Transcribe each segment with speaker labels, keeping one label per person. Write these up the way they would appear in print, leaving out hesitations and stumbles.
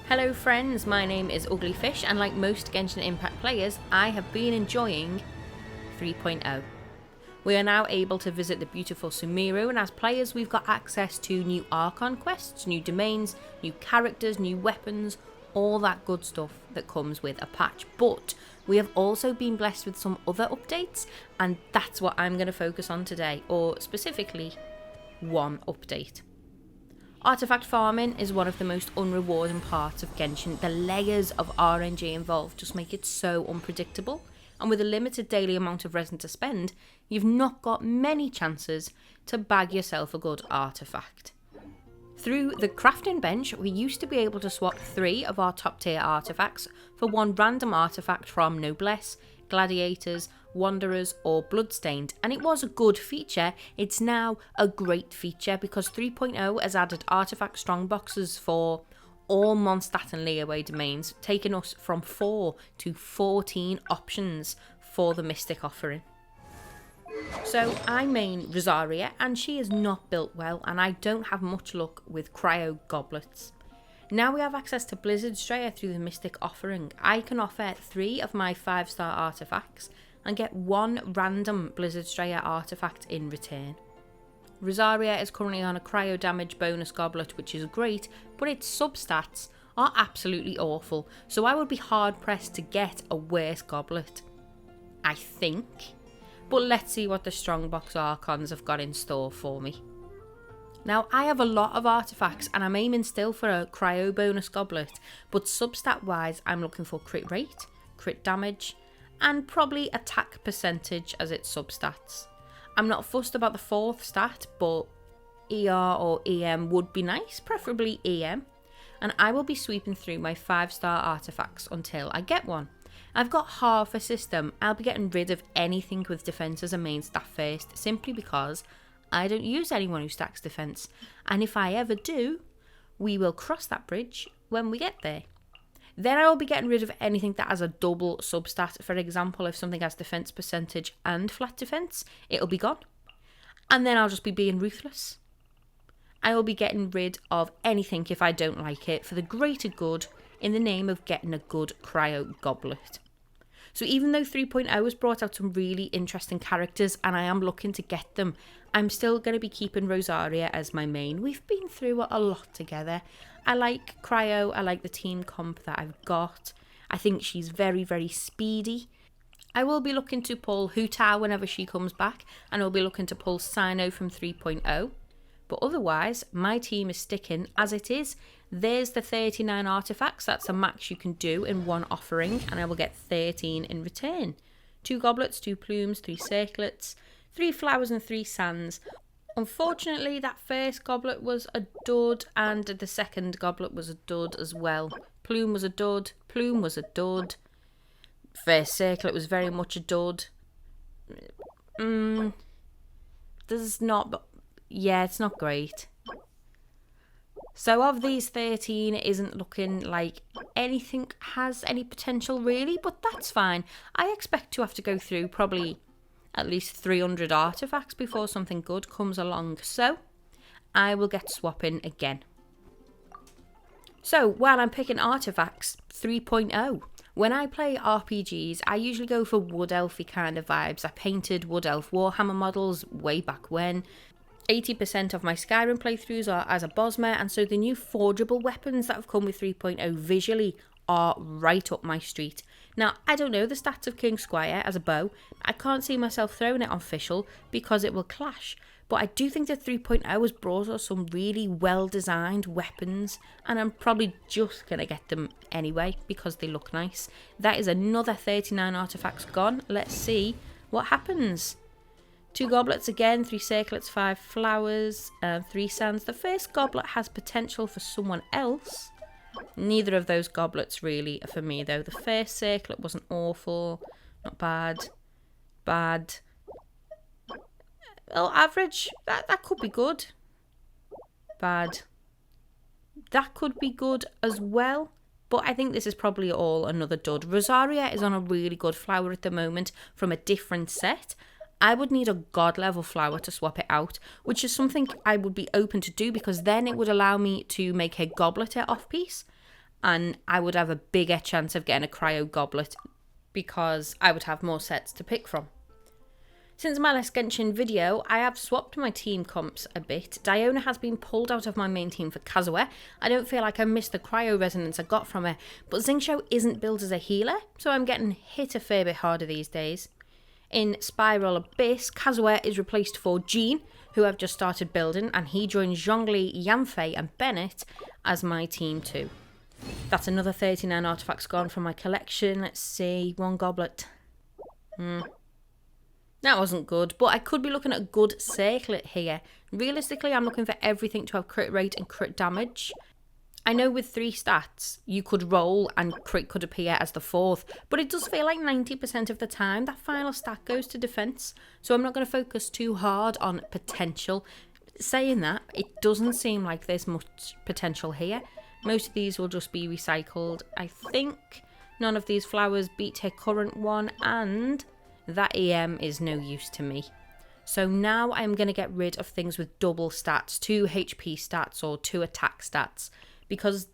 Speaker 1: Hello friends, my name is Uglyfish, and like most Genshin Impact players, I have been enjoying 3.0. We are now able to visit the beautiful Sumeru, and as players we've got access to new Archon quests, new domains, new characters, new weapons, all that good stuff that comes with a patch. But we have also been blessed with some other updates, and that's what I'm going to focus on today, or specifically one update. Artifact farming is one of the most unrewarding parts of Genshin. The layers of RNG involved just make it so unpredictable, and with a limited daily amount of resin to spend, you've not got many chances to bag yourself a good artifact. Through the crafting bench, we used to be able to swap 3 of our top tier artifacts for one random artifact from Noblesse, Gladiators, Wanderers or Bloodstained, and it was a good feature. It's now a great feature because 3.0 has added artifact strongboxes for all Mondstadt and Liyue domains, taking us from 4 to 14 options for the Mystic offering. So I main Rosaria, and she is not built well, and I don't have much luck with cryo goblets. Now we have access to Blizzard Straya through the Mystic offering. I can offer 3 of my 5-star artifacts and get 1 random Blizzard Straya artifact in return. Rosaria is currently on a cryo damage bonus goblet, which is great, but its substats are absolutely awful, so I would be hard pressed to get a worse goblet, I think. But let's see what the Strongbox Archons have got in store for me. Now, I have a lot of artifacts and I'm aiming still for a cryo bonus goblet, but substat wise I'm looking for crit rate, crit damage, and probably attack percentage as its substats. I'm not fussed about the 4th stat, but ER or EM would be nice, preferably EM, and I will be sweeping through my 5-star artifacts until I get one. I've got half a system. I'll be getting rid of anything with defense as a main stat first, simply because I don't use anyone who stacks defense, and if I ever do, we will cross that bridge when we get there. Then I will be getting rid of anything that has a double substat. For example, if something has defense percentage and flat defense, it'll be gone. And then I'll just be being ruthless. I will be getting rid of anything if I don't like it for the greater good in the name of getting a good cryo goblet. So even though 3.0 has brought out some really interesting characters and I am looking to get them, I'm still going to be keeping Rosaria as my main. We've been through a lot together. I like cryo, I like the team comp that I've got. I think she's very, very speedy. I will be looking to pull Hu Tao whenever she comes back, and I'll be looking to pull Sino from 3.0. But otherwise, my team is sticking as it is. There's the 39 artifacts. That's the max you can do in one offering, and I will get 13 in return. 2 goblets, 2 plumes, 3 circlets, 3 flowers and 3 sands. Unfortunately, that first goblet was a dud, and the second goblet was a dud as well. Plume was a dud, plume was a dud. First circlet was very much a dud. It's not great. So of these 13, it isn't looking like anything has any potential really, but that's fine. I expect to have to go through probably at least 300 artifacts before something good comes along, so I will get swapping again. So while I'm picking artifacts, 3.0. When I play RPGs, I usually go for wood elfy kind of vibes. I painted wood elf Warhammer models way back when. 80% of my Skyrim playthroughs are as a Bosmer, and so the new forgeable weapons that have come with 3.0 visually are right up my street. Now, I don't know the stats of King Squire as a bow. I can't see myself throwing it on Fischl because it will clash, but I do think that 3.0 has brought us some really well-designed weapons, and I'm probably just going to get them anyway because they look nice. That is another 39 artifacts gone. Let's see what happens. 2 goblets again, 3 circlets, 5 flowers, 3 sands. The first goblet has potential for someone else. Neither of those goblets really are for me though. The first circlet wasn't awful, not bad, bad. Well, average, that could be good. Bad. That could be good as well. But I think this is probably all another dud. Rosaria is on a really good flower at the moment from a different set. I would need a god level flower to swap it out, which is something I would be open to do because then it would allow me to make a goblet off piece. and I would have a bigger chance of getting a cryo goblet because I would have more sets to pick from. Since my last Genshin video, I have swapped my team comps a bit. Diona has been pulled out of my main team for Kazuha. I don't feel like I missed the cryo resonance I got from her, but Xingqiu isn't built as a healer, so I'm getting hit a fair bit harder these days. In Spiral Abyss, Kazuha is replaced for Jean, who I've just started building, and he joins Zhongli, Yanfei and Bennett as my team too. That's another 39 artifacts gone from my collection. Let's see, 1 goblet. That wasn't good, but I could be looking at a good circlet here. Realistically, I'm looking for everything to have crit rate and crit damage. I know with 3 stats, you could roll and crit could appear as the 4th, but it does feel like 90% of the time that final stat goes to defense, so I'm not going to focus too hard on potential. Saying that, it doesn't seem like there's much potential here. Most of these will just be recycled. I think none of these flowers beat her current one, and that EM is no use to me. So now I'm going to get rid of things with double stats, 2 HP stats or 2 attack stats, because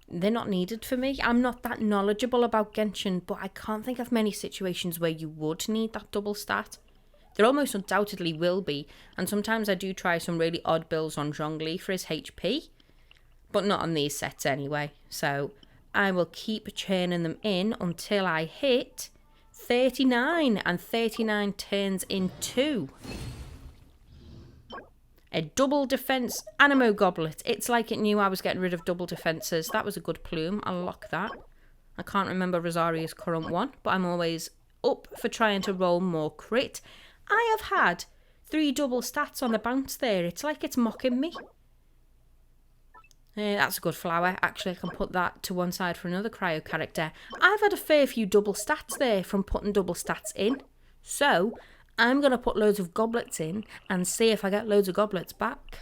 Speaker 1: they're not needed for me. I'm not that knowledgeable about Genshin, but I can't think of many situations where you would need that double stat. There almost undoubtedly will be, and sometimes I do try some really odd builds on Zhongli for his HP, but not on these sets anyway. So I will keep churning them in until I hit 39, and 39 turns into a double defense Animo goblet. It's like it knew I was getting rid of double defenses. That was a good plume. I'll lock that. I can't remember Rosaria's current one, but I'm always up for trying to roll more crit. I have had 3 double stats on the bounce there. It's like it's mocking me. That's a good flower. Actually, I can put that to one side for another cryo character. I've had a fair few double stats there from putting double stats in. So, I'm going to put loads of goblets in and see if I get loads of goblets back.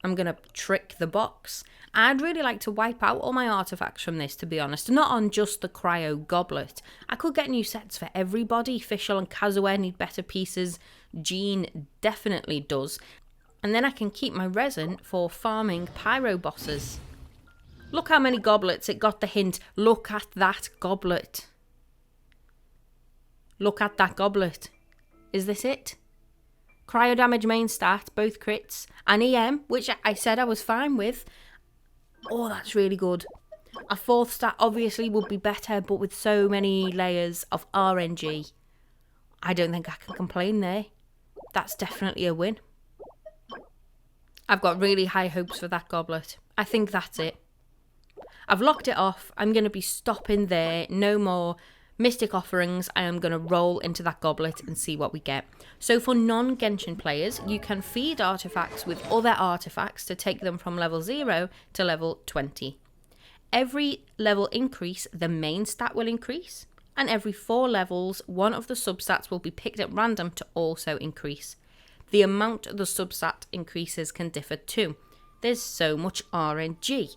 Speaker 1: I'm going to trick the box. I'd really like to wipe out all my artifacts from this, to be honest. Not on just the cryo goblet. I could get new sets for everybody. Fischl and Kazuha need better pieces. Jean definitely does. And then I can keep my resin for farming pyro bosses. Look how many goblets. It got the hint. Look at that goblet. Look at that goblet. Is this it? Cryo damage main stat, both crits. And EM, which I said I was fine with. Oh, that's really good. A 4th stat obviously would be better, but with so many layers of RNG, I don't think I can complain there. That's definitely a win. I've got really high hopes for that goblet. I think that's it. I've locked it off. I'm going to be stopping there. No more Mystic Offerings. I am going to roll into that goblet and see what we get. So for non-Genshin players, you can feed artifacts with other artifacts to take them from level 0 to level 20. Every level increase, the main stat will increase. And every 4 levels, one of the substats will be picked at random to also increase. The amount the substat increases can differ too. There's so much RNG.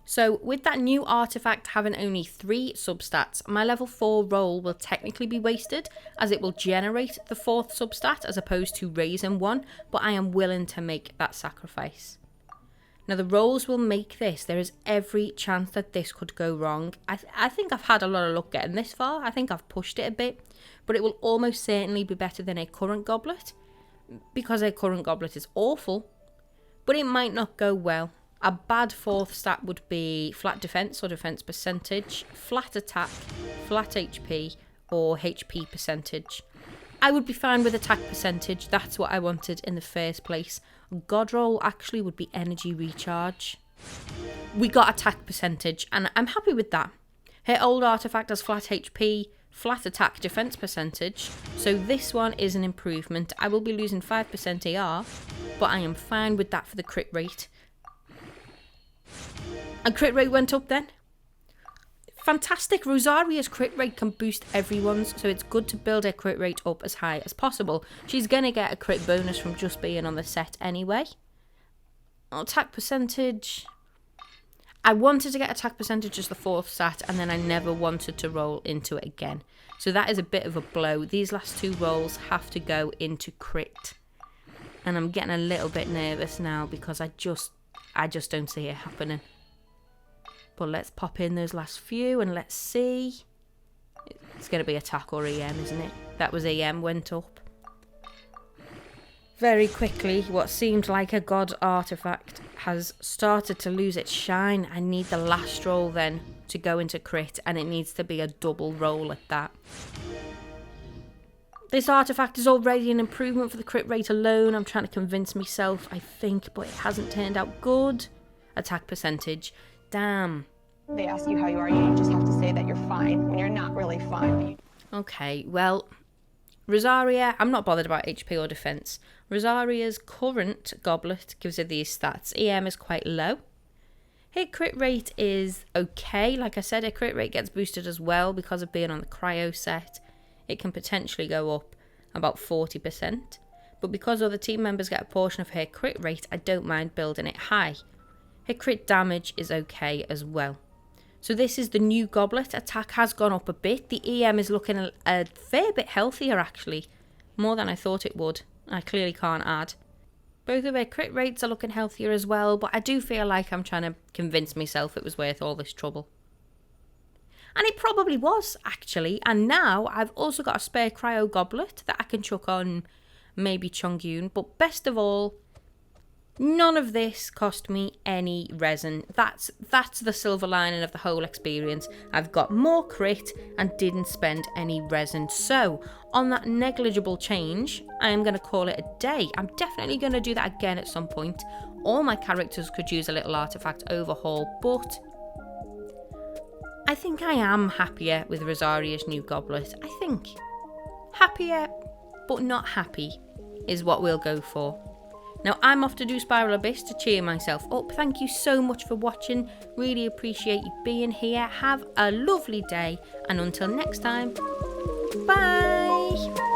Speaker 1: So with that new artifact having only 3 substats, my level 4 roll will technically be wasted, as it will generate the 4th substat as opposed to raising one, but I am willing to make that sacrifice. Now the rolls will make this. There is every chance that this could go wrong. I think I've had a lot of luck getting this far. I think I've pushed it a bit, but it will almost certainly be better than a current goblet, because a current goblet is awful, but it might not go well. A bad 4th stat would be flat defense or defense percentage, flat attack, flat HP, or HP percentage. I would be fine with attack percentage. That's what I wanted in the first place. God roll actually would be energy recharge. We got attack percentage, and I'm happy with that. Her old artifact has flat HP, flat attack defense percentage, so this one is an improvement. I will be losing 5% AR, but I am fine with that for the crit rate. And crit rate went up then. Fantastic. Rosaria's crit rate can boost everyone's, so it's good to build her crit rate up as high as possible. She's going to get a crit bonus from just being on the set anyway. Attack percentage. I wanted to get attack percentage as the 4th stat, and then I never wanted to roll into it again. So that is a bit of a blow. These last 2 rolls have to go into crit. And I'm getting a little bit nervous now because I just don't see it happening. But let's pop in those last few and let's see. It's going to be attack or EM, isn't it? That was EM, went up. Very quickly, what seemed like a god artifact has started to lose its shine. I need the last roll then to go into crit, and it needs to be a double roll at that. This artifact is already an improvement for the crit rate alone. I'm trying to convince myself, I think, but it hasn't turned out good. Attack percentage. Damn.
Speaker 2: They ask you how you are, you just have to say that you're fine when you're not really fine.
Speaker 1: Okay, well, Rosaria, I'm not bothered about HP or defense. Rosaria's current goblet gives her these stats. EM is quite low. Her crit rate is okay. Like I said, her crit rate gets boosted as well because of being on the cryo set. It can potentially go up about 40%. But because other team members get a portion of her crit rate, I don't mind building it high. Her crit damage is okay as well. So this is the new goblet. Attack has gone up a bit. The EM is looking a fair bit healthier actually. More than I thought it would. I clearly can't add. Both of her crit rates are looking healthier as well, but I do feel like I'm trying to convince myself it was worth all this trouble. And it probably was, actually. And now I've also got a spare cryo goblet that I can chuck on maybe Chongyun. But best of all, none of this cost me any resin. That's the silver lining of the whole experience. I've got more crit and didn't spend any resin. So, on that negligible change, I am going to call it a day. I'm definitely going to do that again at some point. All my characters could use a little artifact overhaul, but I think I am happier with Rosaria's new goblet. I think happier, but not happy is what we'll go for. Now, I'm off to do Spiral Abyss to cheer myself up. Thank you so much for watching. Really appreciate you being here. Have a lovely day. And until next time, bye.